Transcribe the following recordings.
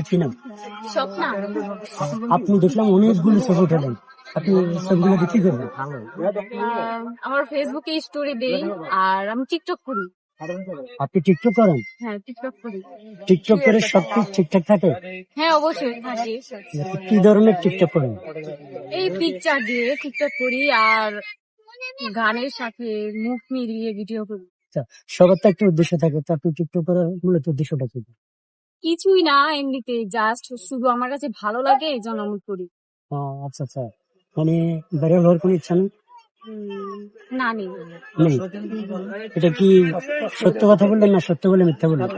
কি নাম? স্বপ্না। আপনি দেখলাম অনেকগুলো ছবি উঠালেন, আপনি ছবিগুলো কি করবেন? আমার ফেসবুকে স্টোরি দেই আর আমি টিকটক করি। আপনি টিকটক করেন? হ্যাঁ, টিকটক করি। টিকটক করে সবকিছু ঠিকঠাক থাকে? হ্যাঁ, অবশ্যই থাকে। কি ধরনের টিকটক করেন? এই পিকচার দিয়ে টিকটক করি আর গানের সাথে মুখ মিলিয়ে ভিডিও করি। আচ্ছা, সবার তো একটা উদ্দেশ্য থাকে, তো আপনি টিকটক করার মূলত উদ্দেশ্যটা কি? কিছুই না, এমনিতে জাস্ট শুধু আমার কাছে ভালো লাগে এই জন্য আমি করি। আচ্ছা আচ্ছা, মানে ভাইরাল হওয়ার কোনো ইচ্ছা নেই? না নেই। নেই? এটা কি সত্য কথা বললেন না সত্য বলে মিথ্যা বললেন?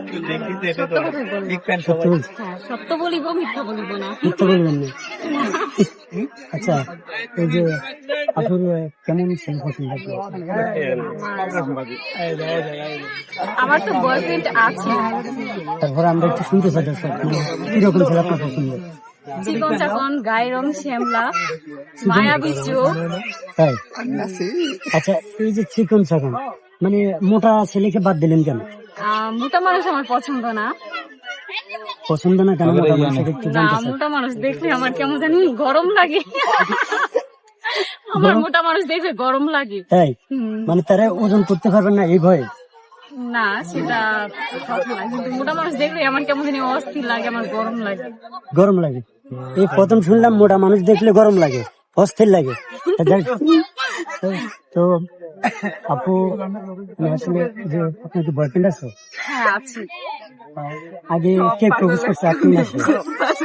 সত্য কথাই বলবো। সত্য বলছি। হ্যাঁ, সত্য বলিব, মিথ্যা বলিব না। মিথ্যা বলবেন না? আচ্ছা, এই যে আপুর কেমন ছেলে পছন্দ করে? আমার তো বয়ফ্রেন্ড আছে। তারপরে আমরা একটু শুনতে চাই কিরকম ছেলে আপনার পছন্দ? চিকন চাকন, গায়ের রং শ্যামলা, মায়াবী চোখ। তাই? আচ্ছা, এই যে চিকন চাকন, মানে মোটা ছেলেকে বাদ দিলেন কেন? মোটা মানুষ আমার পছন্দ না। পছন্দ না কেন? মোটা মানুষকে একটু না, জানতে চাই। মোটা মানুষ দেখলে আমার কেমন জানি গরম লাগে। আমার মোটা মানুষ দেখলে গরম লাগে। তাই? মানে তারা ওজন করতে পারবেন না এই ভয়ে? না, সেটা কথা না, কিন্তু মোটা মানুষ দেখলে আমার কেমন জানি অস্থির লাগে, আমার গরম লাগে। গরম লাগে? এই প্রথম শুনলাম মোটা মানুষ দেখলে গরম লাগে, অস্থির লাগে। তো আপু, আসলে যে আপনার কি বয়ফ্রেন্ড আছে? হ্যাঁ, আছে। আগে কে প্রপোজ করছে, আপনি না সে?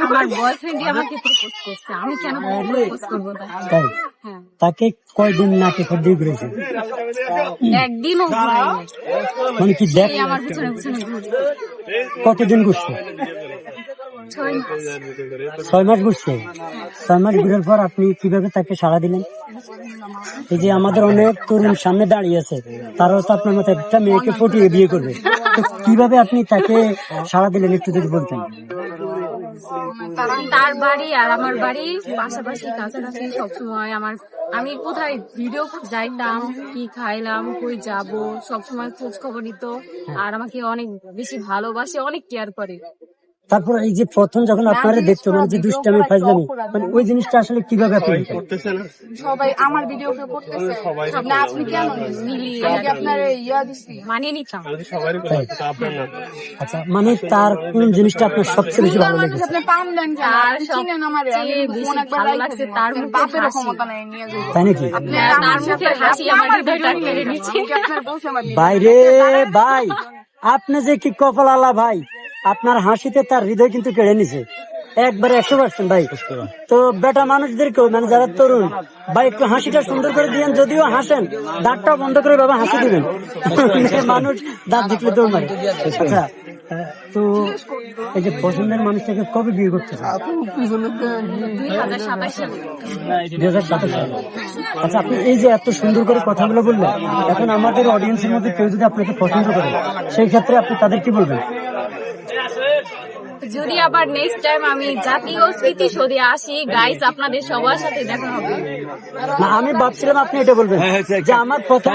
আমার বয়ফ্রেন্ডই আমাকে প্রপোজ করছে, আমি কেন প্রপোজ করবো? তাই? হ্যাঁ, তাকে কয়দিন নাকে দিয়ে ঘুরেছে? একদিনও ঘুরাইনি। মানে কি দেখ, এই আমার পিছনে পিছনে ঘুরছে। কতদিন ঘুরছে? 6 মাস। 6 মাস ঘুরছে? 6 মাস ঘুরার পর আপনি কিভাবে তাকে সাড়া দিলেন? এই যে আমাদের অনেক তরুণ সামনে দাঁড়িয়ে আছে, তারাও তো আপনার মতো একটা মেয়েকে পটিয়ে বিয়ে করবে, তো কিভাবে আপনি তাকে সাড়া দিলেন একটু যদি বলতেন? তার বাড়ি আর আমার বাড়ি পাশাপাশি, কাছাকাছি। সবসময় আমি কোথায় ভিডিও যাইতাম, কি খাইলাম, কই যাব, সবসময় খোঁজ খবর নিত আর আমাকে অনেক বেশি ভালোবাসে, অনেক কেয়ার করে। তারপর এই যে প্রথম যখন আপনারা দেখতো, মানে যে দুষ্টামি ফাজলামি, মানে ওই জিনিসটা আসলে কিভাবে আপনি করতেন? সবাই আমার ভিডিও করতেছে না, আপনি কেন মিলিয়ে আমি কি আপনার ইয়া দিছি মানিয়ে নিতাম। আচ্ছা, মানে তার কোন জিনিসটা আপনার সবচেয়ে বেশি ভালো লেগেছে? আপনি পারলেন কেন? তার আপনি চিনেন আমারে, আমি সবচেয়ে বেশি ফোন একবার ভালো রাইখা লাগছে দিলাম। তার আপনার মুখের বাপের হাসি। ক্ষমতা নাই নিয়ে যেতে। তাই নাকি? তার মুখের হাসি আমার হৃদয়টা কেড়ে নিচ্ছে। আমি কি আপনার বলছি আমার বাইরে ভাই, আপনি যে কি কপাল আলা ভাই, আপনার হাসিতে তার হৃদয় কিন্তু কেড়ে নিছে একবারে 100% ভাই। তো বেটা মানুষদেরকেও, মানে যারা তরুণ ভাই, একটু হাসিটা সুন্দর করে দিয়েন, যদিও হাসেন দাঁতটা বন্ধ করে বাবা হাসি দিবেন, মানুষ দাঁত দেখলে দৌড় মারে। আচ্ছা, তো এই যে পছন্দের মানুষটাকে কবে বিয়ে করতে চান? 2027 সালে। 2027 সালে। আচ্ছা, আপনি এই যে এত সুন্দর করে কথাগুলো বললেন, এখন আমাদের অডিয়েন্সের মধ্যে কেউ যদি আপনাকে পছন্দ করে, সেই ক্ষেত্রে আপনি তাদের কি বলবেন? যদি আবার নেক্সট টাইম আমি জাতীয় স্মৃতিসৌধে আসি, গাইস আপনাদের সবার সাথে দেখা হবে। না, আমি ভাবছিলাম আপনি এটা বলবেন যে আমার প্রথম